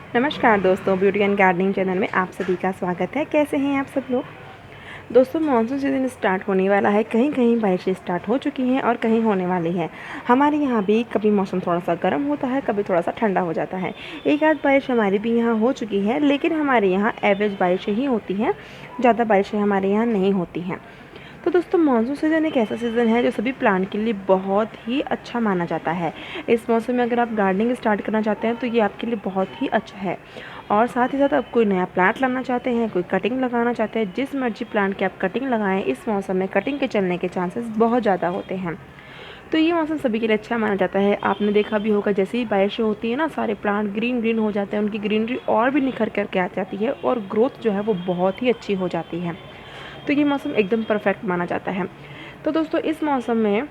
नमस्कार दोस्तों, beauty and gardening channel में आप सभी का स्वागत है। कैसे हैं आप सब लोग। दोस्तों, मानसून सीज़न स्टार्ट होने वाला है। कहीं कहीं बारिशें स्टार्ट हो चुकी हैं और कहीं होने वाली हैं। हमारे यहाँ भी कभी मौसम थोड़ा सा गर्म होता है, कभी थोड़ा सा ठंडा हो जाता है। एक आध बारिश हमारी भी यहाँ हो चुकी है, लेकिन हमारे यहाँ एवरेज बारिशें ही होती हैं, ज़्यादा बारिशें हमारे यहाँ नहीं होती हैं। तो दोस्तों, मानसून सीज़न एक ऐसा सीज़न है जो सभी प्लांट के लिए बहुत ही अच्छा माना जाता है। इस मौसम में अगर आप गार्डनिंग स्टार्ट करना चाहते हैं तो ये आपके लिए बहुत ही अच्छा है। और साथ ही साथ आप कोई नया प्लांट लाना चाहते हैं, कोई कटिंग लगाना चाहते हैं, जिस मर्जी प्लांट की आप कटिंग लगाएं, इस मौसम में कटिंग के चलने के चांसेस बहुत ज़्यादा होते हैं। तो ये मौसम सभी के लिए अच्छा माना जाता है। आपने देखा भी होगा, जैसे ही बारिशें होती है ना, सारे प्लांट ग्रीन ग्रीन हो जाते हैं, उनकी ग्रीनरी और भी निखर करके आ जाती है और ग्रोथ जो है वो बहुत ही अच्छी हो जाती है। तो ये मौसम एकदम परफेक्ट माना जाता है। तो दोस्तों, इस मौसम में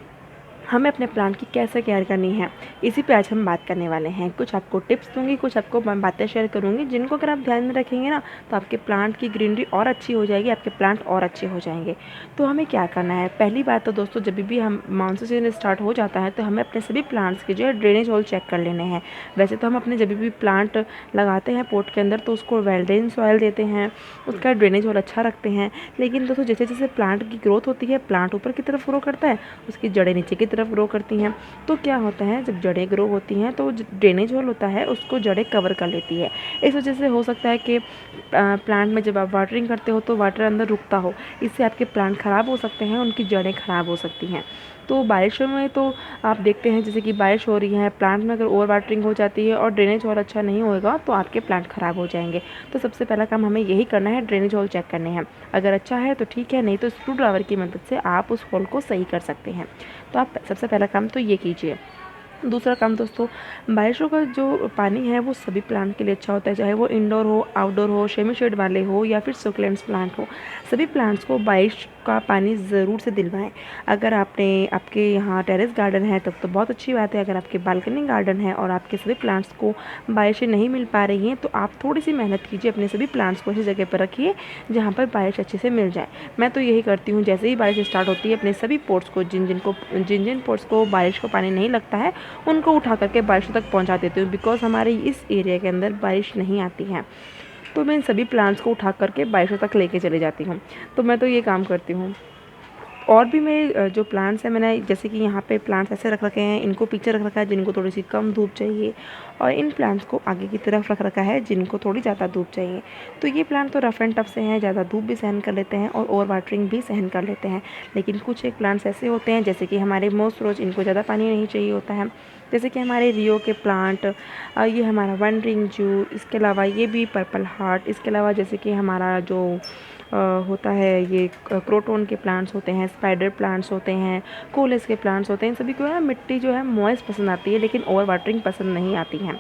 हमें अपने प्लांट की कैसे केयर करनी है, इसी पे आज हम बात करने वाले हैं। कुछ आपको टिप्स दूंगी, कुछ आपको बातें शेयर करूंगी, जिनको अगर आप ध्यान में रखेंगे ना, तो आपके प्लांट की ग्रीनरी और अच्छी हो जाएगी, आपके प्लांट और अच्छे हो जाएंगे। तो हमें क्या करना है, पहली बात तो दोस्तों, जब भी हम मानसून सीजन स्टार्ट हो जाता है तो हमें अपने सभी प्लांट्स के जो है ड्रेनेज होल चेक कर लेने हैं। वैसे तो हम अपने जब भी प्लांट लगाते हैं पोट के अंदर तो उसको वेल ड्रेन सॉइल देते हैं, उसका ड्रेनेज होल अच्छा रखते हैं। लेकिन दोस्तों, जैसे जैसे प्लांट की ग्रोथ होती है, प्लांट ऊपर की तरफ ग्रो करता है, उसकी जड़ें नीचे की तरफ ग्रो करती हैं। तो क्या होता है, जब जड़ें ग्रो होती हैं तो ड्रेनेज होल होता है उसको जड़ें कवर कर लेती है। इस वजह से हो सकता है कि प्लांट में जब आप वाटरिंग करते हो तो वाटर अंदर रुकता हो, इससे आपके प्लांट ख़राब हो सकते हैं, उनकी जड़ें ख़राब हो सकती हैं। तो बारिशों में तो आप देखते हैं, जैसे कि बारिश हो रही है, प्लांट में अगर ओवर वाटरिंग हो जाती है और ड्रेनेज होल अच्छा नहीं होगा तो आपके प्लांट ख़राब हो जाएंगे। तो सबसे पहला काम हमें यही करना है, ड्रेनेज होल चेक करने हैं। अगर अच्छा है तो ठीक है, नहीं तो स्क्रू ड्राइवर की मदद से आप उस होल को सही कर सकते हैं। तो आप सबसे पहला काम तो ये कीजिए। दूसरा काम दोस्तों, बारिशों का जो पानी है वो सभी प्लांट के लिए अच्छा होता है, चाहे वो इंडोर हो, आउटडोर हो, सेमी शेड वाले हो या फिर सुकुलेंट्स प्लांट हो। सभी प्लांट्स को बारिश का पानी ज़रूर से दिलवाएं। अगर आपके यहाँ टेरेस गार्डन है तब तो बहुत अच्छी बात है। अगर आपके बालकनी गार्डन है और आपके सभी प्लांट्स को बारिशें नहीं मिल पा रही हैं तो आप थोड़ी सी मेहनत कीजिए, अपने सभी प्लांट्स को ऐसी जगह पर रखिए जहाँ पर बारिश अच्छे से मिल जाए। मैं तो यही करती हूँ, जैसे ही बारिश स्टार्ट होती है अपने सभी पोट्स को, जिन जिन पोट्स को बारिश का पानी नहीं लगता है उनको उठा करके बारिशों तक पहुंचा देती हूँ। बिकॉज हमारे इस एरिया के अंदर बारिश नहीं आती है, तो मैं इन सभी प्लांट्स को उठा करके बारिशों तक लेके चली जाती हूँ। तो मैं तो ये काम करती हूँ। और भी मेरे जो प्लांट्स हैं, मैंने जैसे कि यहाँ पे प्लांट्स ऐसे रख रखे हैं, इनको पीछे रख रखा है जिनको थोड़ी सी कम धूप चाहिए, और इन प्लांट्स को आगे की तरफ रख रखा है जिनको थोड़ी ज़्यादा धूप चाहिए। तो ये प्लांट तो रफ एंड टफ से हैं, ज़्यादा धूप भी सहन कर लेते हैं और ओवर वाटरिंग भी सहन कर लेते हैं। लेकिन कुछ एक प्लांट्स ऐसे होते हैं, जैसे कि हमारे मोस्ट रोज, इनको ज़्यादा पानी नहीं चाहिए होता है। जैसे कि हमारे रियो के प्लांट, ये हमारा वन रिंग जू, इसके अलावा ये भी पर्पल हार्ट, इसके अलावा जैसे कि हमारा जो होता है, ये क्रोटोन के प्लांट्स होते हैं, स्पाइडर प्लांट्स होते हैं, कोलेस के प्लांट्स होते हैं। इन सभी को है मिट्टी जो है मॉइस्ट पसंद आती है, लेकिन ओवर वाटरिंग पसंद नहीं आती है।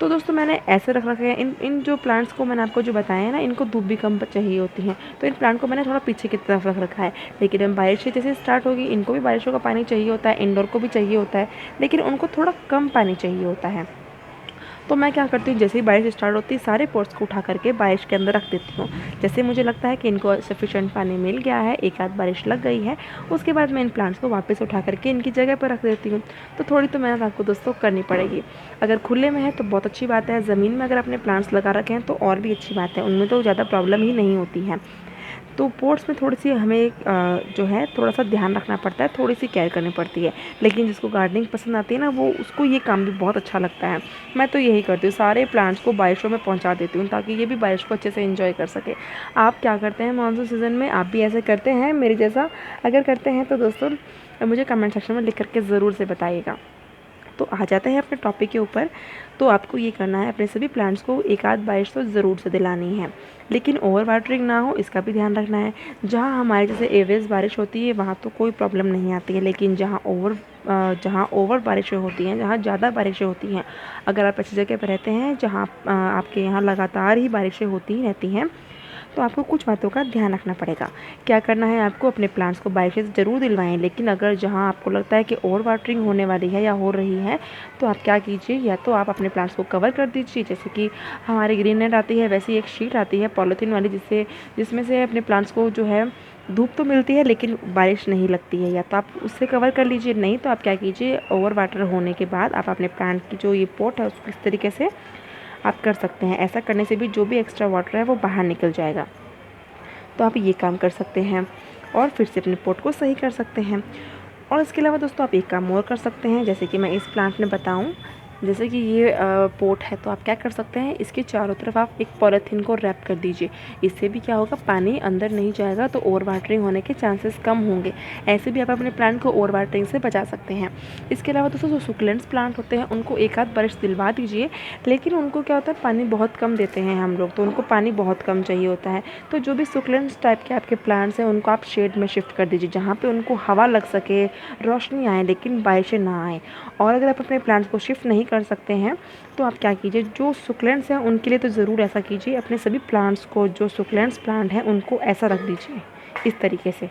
तो दोस्तों, मैंने ऐसे रख रखे हैं। इन इन जो प्लांट्स को मैंने आपको जो बताया है ना, इनको धूप भी कम चाहिए होती है, तो इन प्लांट को मैंने थोड़ा पीछे की तरफ रख रखा है। लेकिन अब बारिश जैसे स्टार्ट होगी, इनको भी बारिशों का पानी चाहिए होता है, इंडोर को भी चाहिए होता है, लेकिन उनको थोड़ा कम पानी चाहिए होता है। तो मैं क्या करती हूँ, जैसे ही बारिश स्टार्ट होती है सारे पोट्स को उठा करके बारिश के अंदर रख देती हूँ। जैसे मुझे लगता है कि इनको सफिशेंट पानी मिल गया है, एक आध बारिश लग गई है, उसके बाद मैं इन प्लांट्स को वापस उठा करके इनकी जगह पर रख देती हूँ। तो थोड़ी तो मेहनत आपको दोस्तों करनी पड़ेगी। अगर खुले में है तो बहुत अच्छी बात है, ज़मीन में अगर आपने प्लांट्स लगा रखे हैं तो और भी अच्छी बात है, उनमें तो ज़्यादा प्रॉब्लम ही नहीं होती है। तो पोट्स में थोड़ी सी हमें जो है थोड़ा सा ध्यान रखना पड़ता है, थोड़ी सी केयर करनी पड़ती है। लेकिन जिसको गार्डनिंग पसंद आती है ना, वो उसको ये काम भी बहुत अच्छा लगता है। मैं तो यही करती हूँ, सारे प्लांट्स को बारिशों में पहुँचा देती हूँ ताकि ये भी बारिश को अच्छे से एंजॉय कर सके। आप क्या करते हैं मानसून सीज़न में, आप भी ऐसे करते हैं मेरे जैसा? अगर करते हैं तो दोस्तों मुझे कमेंट सेक्शन में लिख करके ज़रूर से बताइएगा। तो आ जाते हैं अपने टॉपिक के ऊपर। तो आपको ये करना है, अपने सभी प्लांट्स को एक आध बारिश तो ज़रूर से दिलानी है, लेकिन ओवर वाटरिंग ना हो इसका भी ध्यान रखना है। जहाँ हमारे जैसे एवरेज बारिश होती है वहाँ तो कोई प्रॉब्लम नहीं आती है, लेकिन जहाँ ओवर बारिशें होती हैं, जहाँ ज़्यादा बारिशें होती हैं, अगर आप ऐसी जगह पर रहते हैं जहाँ आपके यहाँ लगातार ही बारिशें होती रहती हैं, तो आपको कुछ बातों का ध्यान रखना पड़ेगा। क्या करना है, आपको अपने प्लांट्स को बारिश से ज़रूर दिलवाएं, लेकिन अगर जहाँ आपको लगता है कि ओवर वाटरिंग होने वाली है या हो रही है, तो आप क्या कीजिए, या तो आप अपने प्लांट्स को कवर कर दीजिए। जैसे कि हमारी ग्रीन नेट आती है, वैसी एक शीट आती है पॉलीथीन वाली, जिसमें से अपने प्लांट्स को जो है धूप तो मिलती है लेकिन बारिश नहीं लगती है, या तो आप उससे कवर कर लीजिए। नहीं तो आप क्या कीजिए, ओवर वाटर होने के बाद आप अपने प्लांट की जो ये पॉट है उसको इस तरीके से आप कर सकते हैं। ऐसा करने से भी जो भी एक्स्ट्रा वाटर है वो बाहर निकल जाएगा। तो आप ये काम कर सकते हैं और फिर से अपने पॉट को सही कर सकते हैं। और इसके अलावा दोस्तों आप एक काम और कर सकते हैं, जैसे कि मैं इस प्लांट में बताऊं, जैसे कि ये पोट है, तो आप क्या कर सकते हैं, इसके चारों तरफ आप एक पॉलीथीन को रैप कर दीजिए। इससे भी क्या होगा, पानी अंदर नहीं जाएगा तो ओवर वाटरिंग होने के चांसेस कम होंगे। ऐसे भी आप अपने प्लांट को ओवर वाटरिंग से बचा सकते हैं। इसके अलावा दोस्तों जो सुकुलेंट्स प्लांट होते हैं उनको एक आध बारिश दिलवा दीजिए, लेकिन उनको क्या होता है, पानी बहुत कम देते हैं हम लोग, तो उनको पानी बहुत कम चाहिए होता है। तो जो भी सुकुलेंट्स टाइप के आपके प्लांट्स हैं उनको आप शेड में शिफ्ट कर दीजिए, जहाँ पे उनको हवा लग सके, रोशनी आए, लेकिन बारिशें ना आए। और अगर आप अपने प्लांट्स को शिफ्ट नहीं कर सकते हैं तो आप क्या कीजिए, जो सुकुलेंट्स हैं उनके लिए तो ज़रूर ऐसा कीजिए, अपने सभी प्लांट्स को, जो सुकुलेंट्स प्लांट हैं उनको ऐसा रख दीजिए इस तरीके से।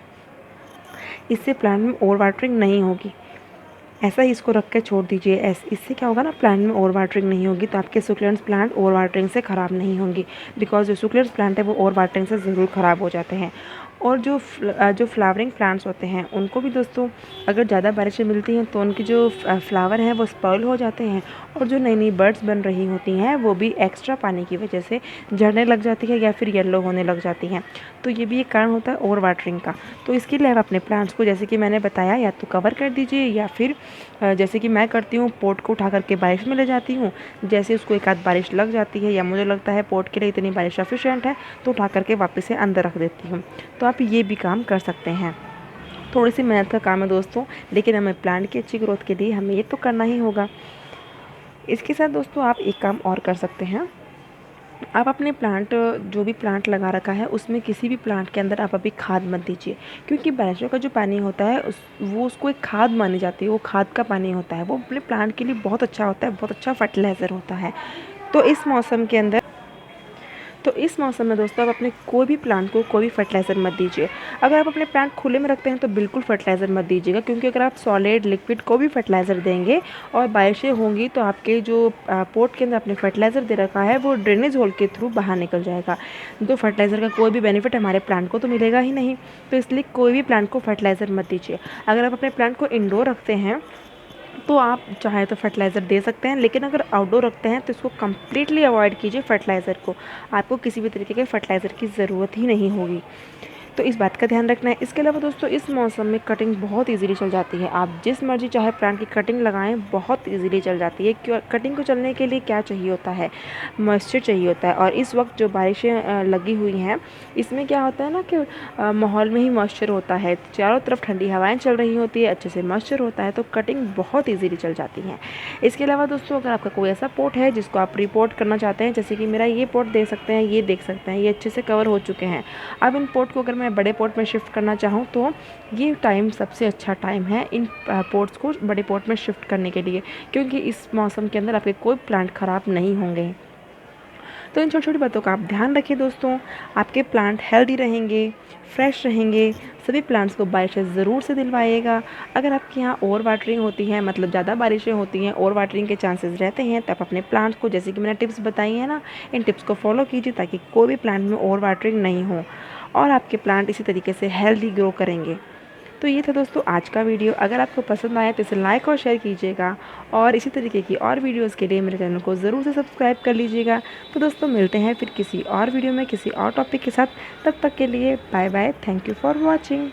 इससे प्लांट में ओवर वाटरिंग नहीं होगी। ऐसा ही इसको रख के छोड़ दीजिए। इससे क्या होगा ना, प्लांट में ओवर वाटरिंग नहीं होगी, तो आपके सुकुलेंट्स प्लांट ओवर वाटरिंग से ख़राब नहीं होंगी। बिकॉज जो सुकुलेंट्स प्लांट है वो ओवर वाटरिंग से ज़रूर ख़राब हो जाते हैं। और जो फ्लावरिंग प्लांट्स होते हैं उनको भी दोस्तों अगर ज़्यादा बारिशें मिलती हैं तो उनके जो फ्लावर हैं वो स्पॉइल हो जाते हैं, और जो नई नई बर्ड्स बन रही होती हैं वो भी एक्स्ट्रा पानी की वजह से झड़ने लग जाती है या फिर येलो होने लग जाती हैं। तो ये भी एक कारण होता है ओवर वाटरिंग का। तो इसके लिए आप अपने प्लांट्स को, जैसे कि मैंने बताया, या तो कवर कर दीजिए या फिर जैसे कि मैं करती हूँ, पोट को उठा करके बारिश में ले जाती हूँ। जैसे उसको एक आध बारिश लग जाती है या मुझे लगता है पोट के लिए इतनी बारिश सफिशिएंट है, तो उठा करके वापस से अंदर रख देती हूँ। तो आप ये भी काम कर सकते हैं। थोड़ी सी मेहनत का काम है दोस्तों, लेकिन हमें प्लांट की अच्छी ग्रोथ के लिए हमें ये तो करना ही होगा। इसके साथ दोस्तों आप एक काम और कर सकते हैं। आप अपने प्लांट, जो भी प्लांट लगा रखा है उसमें किसी भी प्लांट के अंदर आप अभी खाद मत दीजिए, क्योंकि बारिशों का जो पानी होता है वो उसको एक खाद मानी जाती है। वो खाद का पानी होता है, वो अपने प्लांट के लिए बहुत अच्छा होता है, बहुत अच्छा फर्टिलाइज़र होता है। तो इस मौसम में दोस्तों आप अपने कोई भी प्लांट को कोई भी फर्टिलाइज़र मत दीजिए। अगर आप अपने प्लांट खुले में रखते हैं तो बिल्कुल फर्टिलाइज़र मत दीजिएगा, क्योंकि अगर आप सॉलिड लिक्विड को भी फर्टिलाइज़र देंगे और बारिशें होंगी तो आपके जो पोट के अंदर आपने फर्टिलाइज़र दे रखा है वो ड्रेनेज होल के थ्रू बाहर निकल जाएगा। तो फर्टिलाइज़र का कोई भी बेनिफिट हमारे प्लांट को तो मिलेगा ही नहीं। तो इसलिए कोई भी प्लांट को फर्टिलाइज़र मत दीजिए। अगर आप अपने प्लांट को इंडोर रखते हैं तो आप चाहे तो फर्टिलाइज़र दे सकते हैं, लेकिन अगर आउटडोर रखते हैं तो इसको कम्प्लीटली अवॉइड कीजिए फर्टिलाइज़र को। आपको किसी भी तरीके के फर्टिलाइज़र की ज़रूरत ही नहीं होगी। तो इस बात का ध्यान रखना है। इसके अलावा दोस्तों इस मौसम में कटिंग बहुत इजीली चल जाती है। आप जिस मर्जी चाहे प्लांट की कटिंग लगाएं, बहुत इजीली चल जाती है। क्यों, कटिंग को चलने के लिए क्या चाहिए होता है, मॉइस्चर चाहिए होता है। और इस वक्त जो बारिशें लगी हुई हैं, इसमें क्या होता है ना कि माहौल में ही मॉइस्चर होता है, चारों तरफ ठंडी हवाएं चल रही होती है, अच्छे से मॉइस्चर होता है, तो कटिंग बहुत ईजीली चल जाती है। इसके अलावा दोस्तों अगर आपका कोई ऐसा पोट है जिसको आप रिपोर्ट करना चाहते हैं, जैसे कि मेरा ये पोट दे सकते हैं, ये देख सकते हैं, ये अच्छे से कवर हो चुके हैं। अब इन पोट को अगर मैं बड़े पोट में शिफ्ट करना चाहूँ तो ये टाइम सबसे अच्छा टाइम है इन पोट्स को बड़े पोट में शिफ्ट करने के लिए, क्योंकि इस मौसम के अंदर आपके कोई प्लांट ख़राब नहीं होंगे। तो इन छोटी छोटी बातों का आप ध्यान रखिए दोस्तों, आपके प्लांट हेल्दी रहेंगे, फ्रेश रहेंगे। सभी प्लांट्स को बारिशें ज़रूर से दिलवाइएगा। अगर आपके यहाँ ओवर वाटरिंग होती है, मतलब ज़्यादा बारिशें होती हैं, ओवर वाटरिंग के चांसेस रहते हैं, तो आप अपने प्लांट्स को, जैसे कि मैंने टिप्स बताई है ना, इन टिप्स को फॉलो कीजिए ताकि कोई भी प्लांट में ओवर वाटरिंग नहीं हो और आपके प्लांट इसी तरीके से हेल्दी ग्रो करेंगे। तो ये था दोस्तों आज का वीडियो। अगर आपको पसंद आया तो इसे लाइक और शेयर कीजिएगा, और इसी तरीके की और वीडियोस के लिए मेरे चैनल को ज़रूर से सब्सक्राइब कर लीजिएगा। तो दोस्तों मिलते हैं फिर किसी और वीडियो में किसी और टॉपिक के साथ। तब तक के लिए bye bye. Thank you for watching.